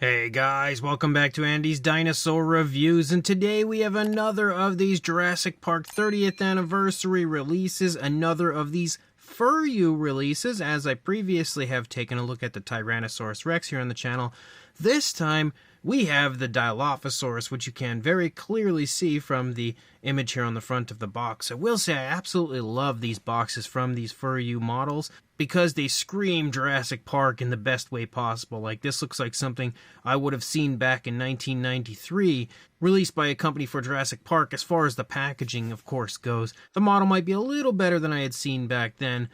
Hey guys, welcome back to Andy's Dinosaur Reviews, and today we have another of these Jurassic Park 30th anniversary releases, another of these Furyu releases, as I previously have taken a look at the Tyrannosaurus Rex here on the channel. This time, we have the Dilophosaurus, which you can very clearly see from the image here on the front of the box. I will say I absolutely love these boxes from these Furyu models because they scream Jurassic Park in the best way possible. Like, this looks like something I would have seen back in 1993, released by a company for Jurassic Park. As far as the packaging, of course, goes, the model might be a little better than I had seen back then.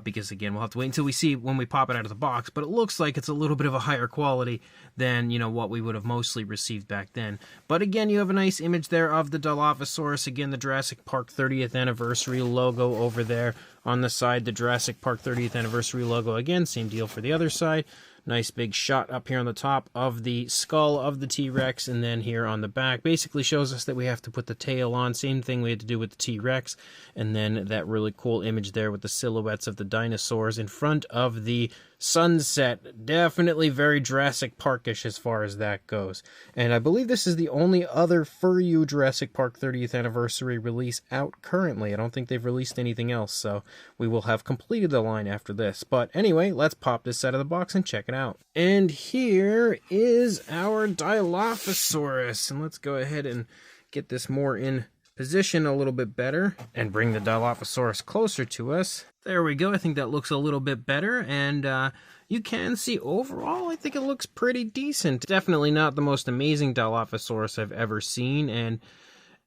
Because, again, we'll have to wait until we see when we pop it out of the box, but it looks like it's a little bit of a higher quality than, what we would have mostly received back then. But, again, you have a nice image there of the Dilophosaurus. Again, the Jurassic Park 30th anniversary logo over there on the side. The Jurassic Park 30th anniversary logo, again, same deal for the other side. Nice big shot up here on the top of the skull of the T-Rex, and then here on the back basically shows us that we have to put the tail on. Same thing we had to do with the T-Rex, and then that really cool image there with the silhouettes of the dinosaurs in front of the sunset. Definitely very Jurassic Parkish as far as that goes. And I believe this is the only other Furyu Jurassic Park 30th anniversary release out currently. I don't think they've released anything else, so we will have completed the line after this. But anyway, let's pop this out of the box and check it out. And here is our Dilophosaurus, and let's go ahead and get this more in position a little bit better and bring the Dilophosaurus closer to us. There we go. I think that looks a little bit better, and you can see overall I think it looks pretty decent. Definitely not the most amazing Dilophosaurus I've ever seen, and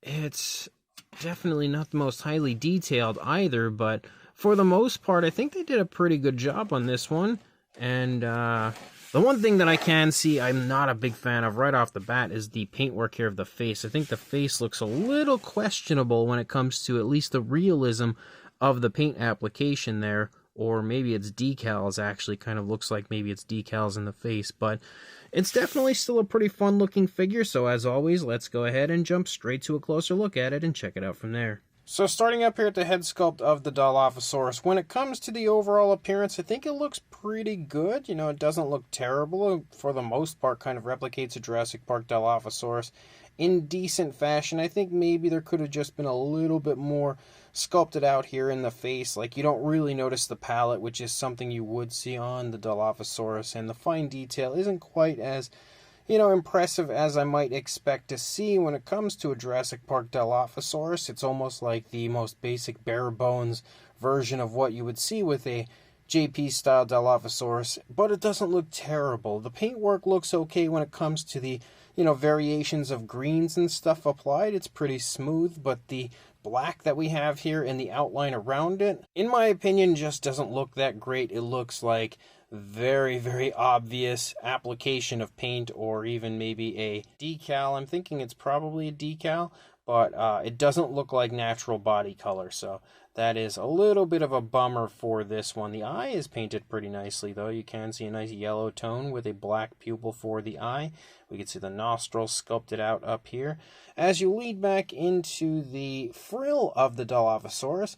it's definitely not the most highly detailed either, but for the most part I think they did a pretty good job on this one. And the one thing that I can see I'm not a big fan of right off the bat is the paintwork here of the face. I think the face looks a little questionable when it comes to at least the realism of the paint application there, or maybe it's decals. Actually kind of looks like maybe it's decals in the face, but it's definitely still a pretty fun looking figure. So as always, let's go ahead and jump straight to a closer look at it and check it out from there. So starting up here at the head sculpt of the Dilophosaurus, when it comes to the overall appearance, I think it looks pretty good. It doesn't look terrible. For the most part, kind of replicates a Jurassic Park Dilophosaurus in decent fashion. I think maybe there could have just been a little bit more sculpted out here in the face. Like, you don't really notice the palate, which is something you would see on the Dilophosaurus, and the fine detail isn't quite as impressive as I might expect to see when it comes to a Jurassic Park Dilophosaurus. It's almost like the most basic bare bones version of what you would see with a JP style Dilophosaurus, but it doesn't look terrible. The paintwork looks okay when it comes to the variations of greens and stuff applied. It's pretty smooth, but the black that we have here and the outline around it, in my opinion, just doesn't look that great. It looks like very, very obvious application of paint, or even maybe a decal. I'm thinking it's probably a decal, but it doesn't look like natural body color, so that is a little bit of a bummer for this one. The eye is painted pretty nicely, though. You can see a nice yellow tone with a black pupil for the eye. We can see the nostrils sculpted out up here. As you lead back into the frill of the Dilophosaurus,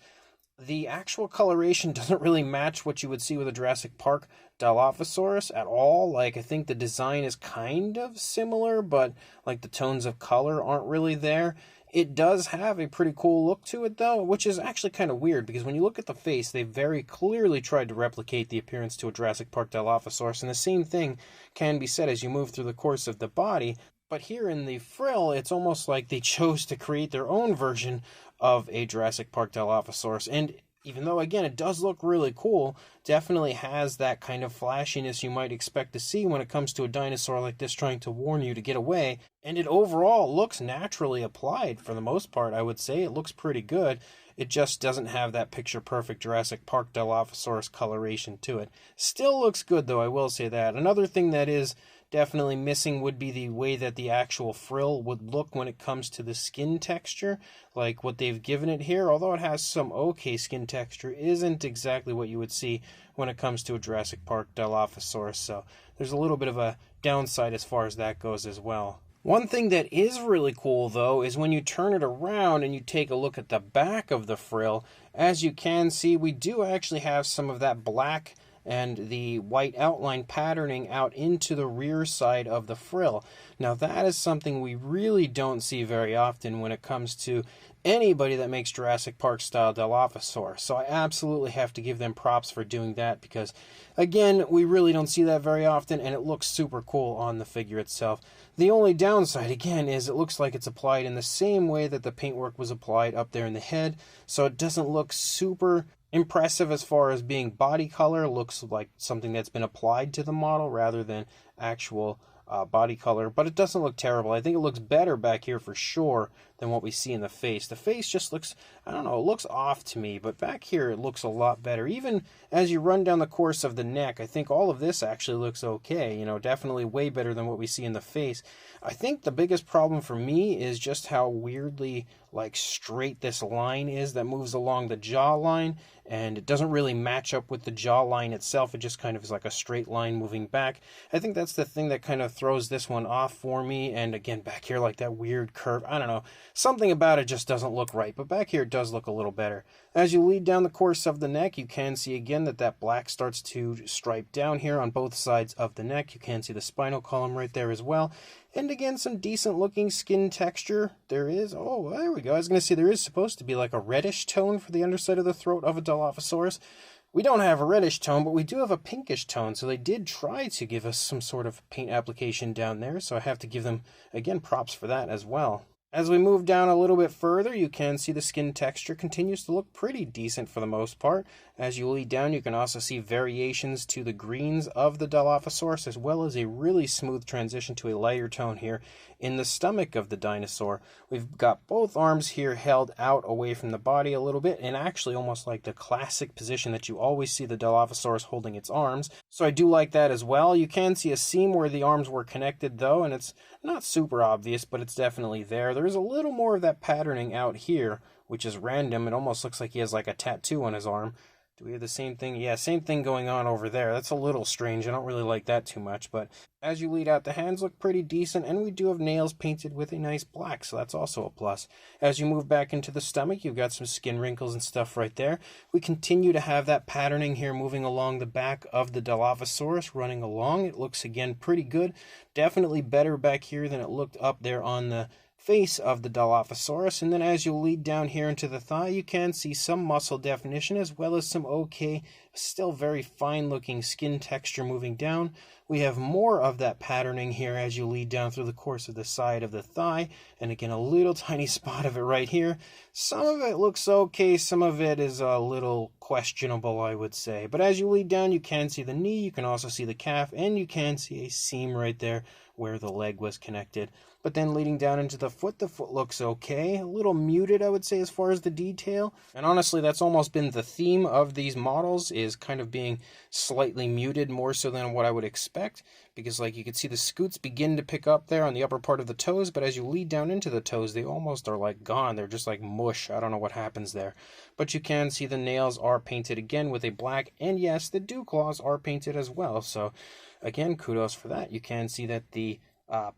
the actual coloration doesn't really match what you would see with a Jurassic Park Dilophosaurus at all. Like, I think the design is kind of similar, but like the tones of color aren't really there. It does have a pretty cool look to it, though, which is actually kind of weird, because when you look at the face, they very clearly tried to replicate the appearance to a Jurassic Park Dilophosaurus, and the same thing can be said as you move through the course of the body. But here in the frill, it's almost like they chose to create their own version of a Jurassic Park Dilophosaurus. And even though, again, it does look really cool, definitely has that kind of flashiness you might expect to see when it comes to a dinosaur like this trying to warn you to get away. And it overall looks naturally applied for the most part, I would say. It looks pretty good. It just doesn't have that picture-perfect Jurassic Park Dilophosaurus coloration to it. Still looks good, though, I will say that. Another thing that is definitely missing would be the way that the actual frill would look when it comes to the skin texture. Like what they've given it here, although it has some okay skin texture, isn't exactly what you would see when it comes to a Jurassic Park Dilophosaurus. So there's a little bit of a downside as far as that goes as well. One thing that is really cool, though, is when you turn it around and you take a look at the back of the frill, as you can see, we do actually have some of that black and the white outline patterning out into the rear side of the frill. Now that is something we really don't see very often when it comes to anybody that makes Jurassic Park style Dilophosaurus. So I absolutely have to give them props for doing that, because again, we really don't see that very often, and it looks super cool on the figure itself. The only downside, again, is it looks like it's applied in the same way that the paintwork was applied up there in the head, so it doesn't look super impressive as far as being body color. It looks like something that's been applied to the model rather than actual body color, but it doesn't look terrible. I think it looks better back here for sure than what we see in the face. The face just looks, I don't know, it looks off to me, but back here it looks a lot better. Even as you run down the course of the neck, I think all of this actually looks okay, definitely way better than what we see in the face. I think the biggest problem for me is just how weirdly straight this line is that moves along the jawline, and it doesn't really match up with the jawline itself. It just kind of is like a straight line moving back. I think that's the thing that kind of throws this one off for me. And again, back here, like that weird curve, I don't know, something about it just doesn't look right, but back here it does look a little better. As you lead down the course of the neck, you can see again that black starts to stripe down here on both sides of the neck. You can see the spinal column right there as well. And again, some decent looking skin texture. There is, oh, there we go. I was going to say there is supposed to be like a reddish tone for the underside of the throat of a Dilophosaurus. We don't have a reddish tone, but we do have a pinkish tone, so they did try to give us some sort of paint application down there, so I have to give them, again, props for that as well. As we move down a little bit further, you can see the skin texture continues to look pretty decent for the most part. As you lead down, you can also see variations to the greens of the Dilophosaurus, as well as a really smooth transition to a lighter tone here in the stomach of the dinosaur. We've got both arms here held out away from the body a little bit, and actually almost like the classic position that you always see the Dilophosaurus holding its arms. So I do like that as well. You can see a seam where the arms were connected though, and it's not super obvious, but it's definitely there. There's a little more of that patterning out here, which is random. It almost looks like he has like a tattoo on his arm. Do we have the same thing? Yeah, same thing going on over there. That's a little strange. I don't really like that too much, but as you lead out, the hands look pretty decent, and we do have nails painted with a nice black, so that's also a plus. As you move back into the stomach, you've got some skin wrinkles and stuff right there. We continue to have that patterning here moving along the back of the Dilophosaurus, running along. It looks, again, pretty good. Definitely better back here than it looked up there on the face of the Dilophosaurus. And then as you lead down here into the thigh, you can see some muscle definition as well as some okay, still very fine looking skin texture moving down. We have more of that patterning here as you lead down through the course of the side of the thigh, and again a little tiny spot of it right here. Some of it looks okay, some of it is a little questionable, I would say. But as you lead down, you can see the knee, you can also see the calf, and you can see a seam right there where the leg was connected. But then leading down into the foot looks okay. A little muted, I would say, as far as the detail. And honestly, that's almost been the theme of these models, is kind of being slightly muted more so than what I would expect. Because like you can see the scoots begin to pick up there on the upper part of the toes, but as you lead down into the toes, they almost are like gone. They're just like mush. I don't know what happens there. But you can see the nails are painted again with a black, and yes, the dew claws are painted as well. So again, kudos for that. You can see that the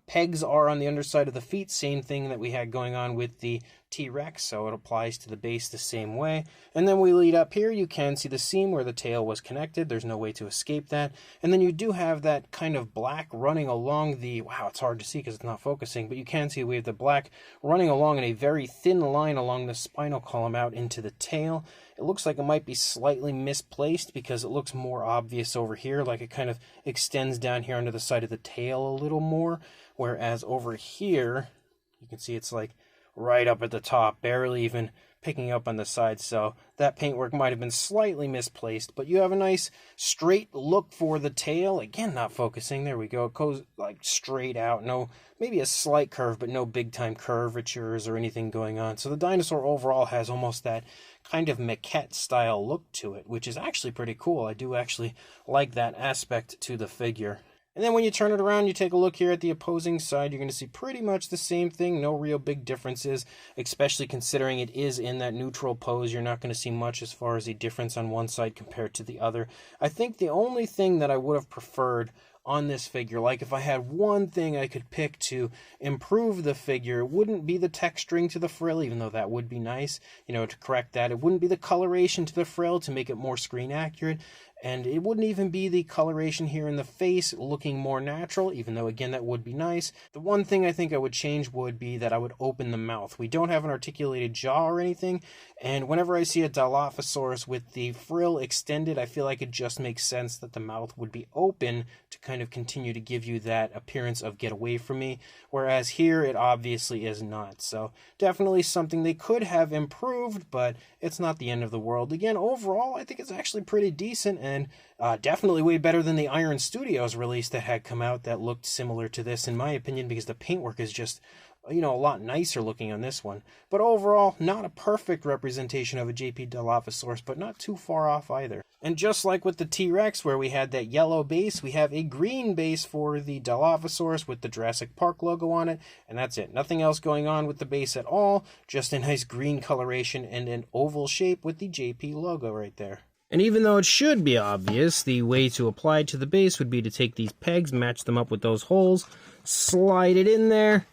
pegs are on the underside of the feet, same thing that we had going on with the T-Rex, so it applies to the base the same way. And then we lead up here, you can see the seam where the tail was connected. There's no way to escape that. And then you do have that kind of black running along the, wow, it's hard to see because it's not focusing, but you can see we have the black running along in a very thin line along the spinal column out into the tail. It looks like it might be slightly misplaced because it looks more obvious over here, like it kind of extends down here under the side of the tail a little more, whereas over here, you can see it's like right up at the top, barely even picking up on the side, so that paintwork might have been slightly misplaced, but you have a nice straight look for the tail. Again, not focusing. There we go. It goes like straight out. No, maybe a slight curve, but no big time curvatures or anything going on. So the dinosaur overall has almost that kind of maquette style look to it, which is actually pretty cool. I do actually like that aspect to the figure. And then when you turn it around, you take a look here at the opposing side, you're going to see pretty much the same thing. No real big differences, especially considering it is in that neutral pose. You're not going to see much as far as a difference on one side compared to the other. I think the only thing that I would have preferred on this figure, like if I had one thing I could pick to improve the figure, it wouldn't be the texturing to the frill, even though that would be nice, to correct that. It wouldn't be the coloration to the frill to make it more screen accurate. and it wouldn't even be the coloration here in the face looking more natural, even though, again, that would be nice. The one thing I think I would change would be that I would open the mouth. We don't have an articulated jaw or anything, and whenever I see a Dilophosaurus with the frill extended, I feel like it just makes sense that the mouth would be open to kind of continue to give you that appearance of get away from me, whereas here it obviously is not. So definitely something they could have improved, but it's not the end of the world. Again, overall, I think it's actually pretty decent, and definitely way better than the Iron Studios release that had come out that looked similar to this, in my opinion, because the paintwork is just, a lot nicer looking on this one. But overall, not a perfect representation of a JP Dilophosaurus, but not too far off either. And just like with the T-Rex, where we had that yellow base, we have a green base for the Dilophosaurus with the Jurassic Park logo on it, and that's it. Nothing else going on with the base at all, just a nice green coloration and an oval shape with the JP logo right there. And even though it should be obvious, the way to apply it to the base would be to take these pegs, match them up with those holes, slide it in there,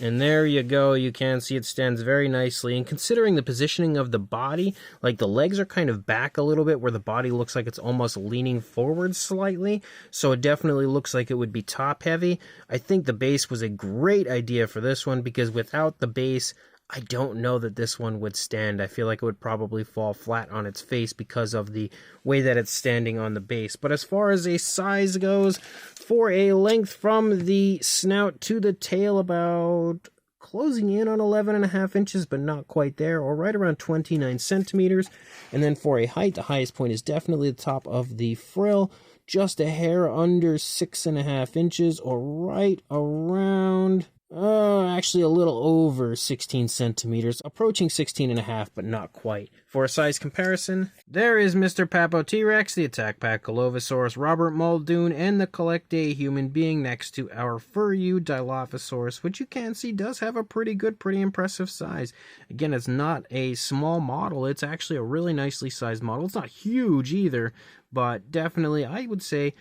and there you go. You can see it stands very nicely. And considering the positioning of the body, like the legs are kind of back a little bit where the body looks like it's almost leaning forward slightly. So it definitely looks like it would be top heavy. I think the base was a great idea for this one because without the base, I don't know that this one would stand. I feel like it would probably fall flat on its face because of the way that it's standing on the base. But as far as a size goes, for a length from the snout to the tail, about closing in on 11.5 inches, but not quite there, or right around 29 centimeters. And then for a height, the highest point is definitely the top of the frill, just a hair under 6.5 inches, or right around... actually a little over 16 centimeters, approaching 16.5, but not quite. For a size comparison, there is Mr. Papo T-Rex, the Attack Pack Dilophosaurus, Robert Muldoon, and the Collect Day Human Being next to our Furyu Dilophosaurus, which you can see does have a pretty impressive size. Again, it's not a small model, it's actually a really nicely sized model. It's not huge either, but definitely, I would say,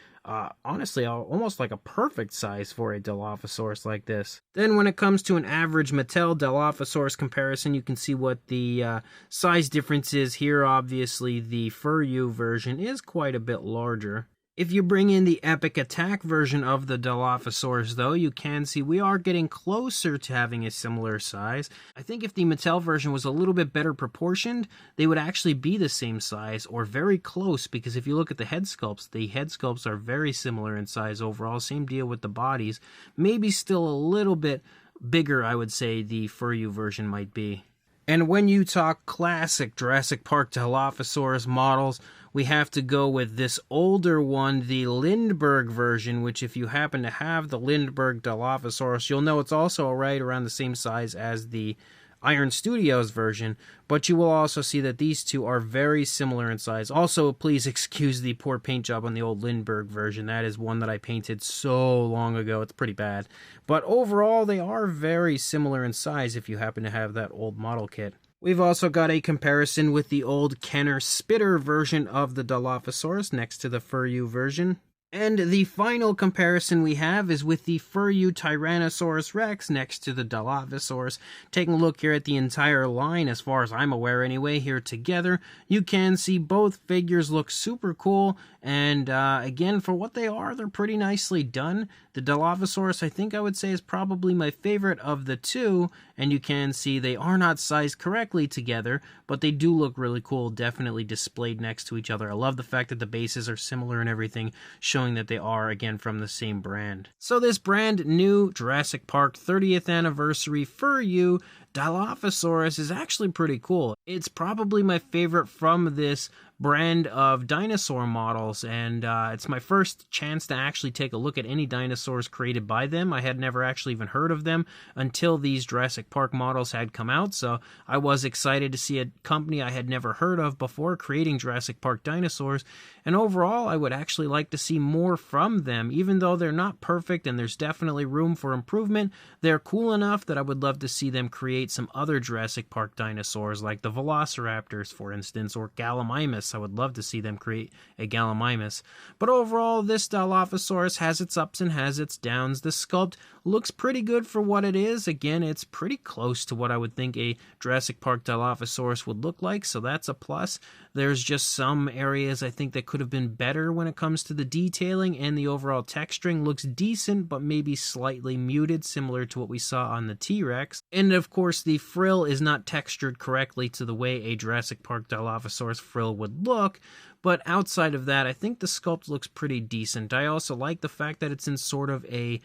honestly, almost like a perfect size for a Dilophosaurus like this. Then when it comes to an average Mattel Dilophosaurus comparison, you can see what the size difference is here. Obviously, the Furyu version is quite a bit larger. If you bring in the Epic Attack version of the Dilophosaurus, though, you can see we are getting closer to having a similar size. I think if the Mattel version was a little bit better proportioned, they would actually be the same size, or very close, because if you look at the head sculpts are very similar in size overall. Same deal with the bodies. Maybe still a little bit bigger, I would say, the Furyu version might be. And when you talk classic Jurassic Park Dilophosaurus models, we have to go with this older one, the Lindbergh version, which if you happen to have the Lindbergh Dilophosaurus, you'll know it's also right around the same size as the Iron Studios version, but you will also see that these two are very similar in size. Also, please excuse the poor paint job on the old Lindbergh version. That is one that I painted so long ago. It's pretty bad. But overall, they are very similar in size if you happen to have that old model kit. We've also got a comparison with the old Kenner Spitter version of the Dilophosaurus next to the Furyu version. And the final comparison we have is with the Furyu Tyrannosaurus Rex next to the Dilophosaurus. Taking a look here at the entire line, as far as I'm aware anyway, here together, you can see both figures look super cool. And again, for what they are, they're pretty nicely done. The Dilophosaurus, I think I would say, is probably my favorite of the two. And you can see they are not sized correctly together, but they do look really cool, definitely displayed next to each other. I love the fact that the bases are similar and everything, showing that they are, again, from the same brand. So this brand new Jurassic Park 30th anniversary Furyu Dilophosaurus is actually pretty cool. It's probably my favorite from this brand of dinosaur models, and it's my first chance to actually take a look at any dinosaurs created by them. I had never actually even heard of them until these Jurassic Park models had come out, so I was excited to see a company I had never heard of before creating Jurassic Park dinosaurs, and overall I would actually like to see more from them. Even though they're not perfect and there's definitely room for improvement, they're cool enough that I would love to see them create some other Jurassic Park dinosaurs, like the Velociraptors, for instance, or Gallimimus. I would love to see them create a Gallimimus. But overall, this Dilophosaurus has its ups and has its downs. The sculpt looks pretty good for what it is. Again, it's pretty close to what I would think a Jurassic Park Dilophosaurus would look like, so that's a plus. There's just some areas I think that could have been better when it comes to the detailing, and the overall texturing looks decent, but maybe slightly muted, similar to what we saw on the T-Rex. And of course, the frill is not textured correctly to the way a Jurassic Park Dilophosaurus frill would look, but outside of that, I think the sculpt looks pretty decent. I also like the fact that it's in sort of a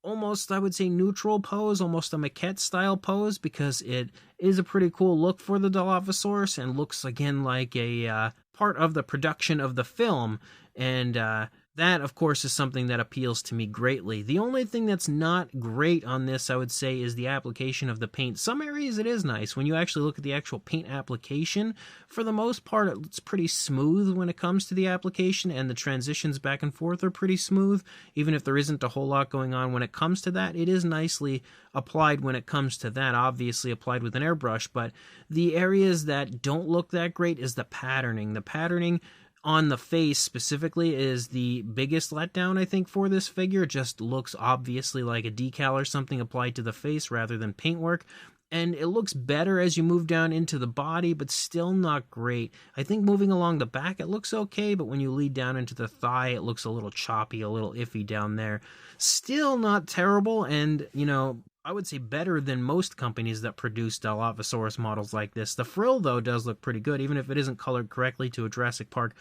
almost, I would say, neutral pose, almost a maquette style pose, because it is a pretty cool look for the Dilophosaurus and looks again like a part of the production of the film. And that, of course, is something that appeals to me greatly. The only thing that's not great on this, I would say, is the application of the paint. Some areas it is nice. When you actually look at the actual paint application, for the most part, it's pretty smooth when it comes to the application, and the transitions back and forth are pretty smooth. Even if there isn't a whole lot going on when it comes to that, it is nicely applied when it comes to that, obviously applied with an airbrush. But the areas that don't look that great is the patterning. The patterning on the face specifically is the biggest letdown, I think, for this figure. It just looks obviously like a decal or something applied to the face rather than paintwork. And it looks better as you move down into the body, but still not great. I think moving along the back, it looks okay, but when you lead down into the thigh, it looks a little choppy, a little iffy down there. Still not terrible, and, you know, I would say better than most companies that produce Dilophosaurus models like this. The frill, though, does look pretty good, even if it isn't colored correctly to a Jurassic Park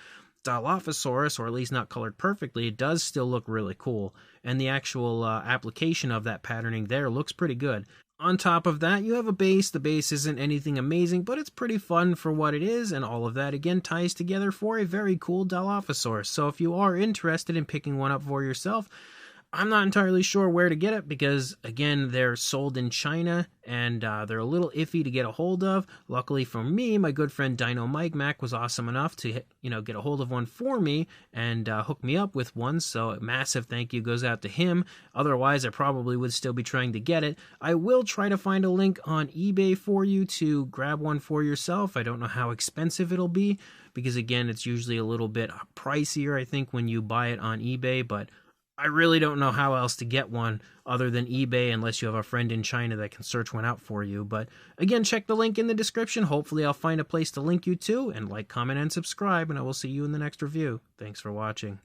Dilophosaurus, or at least not colored perfectly. It does still look really cool, and the actual application of that patterning there looks pretty good. On top of that, you have a base. The base isn't anything amazing, but it's pretty fun for what it is, and all of that, again, ties together for a very cool Dilophosaurus. So if you are interested in picking one up for yourself, I'm not entirely sure where to get it because, again, they're sold in China and they're a little iffy to get a hold of. Luckily for me, my good friend Dino Mike Mac was awesome enough to, get a hold of one for me and hook me up with one. So a massive thank you goes out to him. Otherwise, I probably would still be trying to get it. I will try to find a link on eBay for you to grab one for yourself. I don't know how expensive it'll be because, again, it's usually a little bit pricier, I think, when you buy it on eBay, but I really don't know how else to get one other than eBay unless you have a friend in China that can search one out for you. But again, check the link in the description. Hopefully I'll find a place to link you to, and like, comment, and subscribe, and I will see you in the next review. Thanks for watching.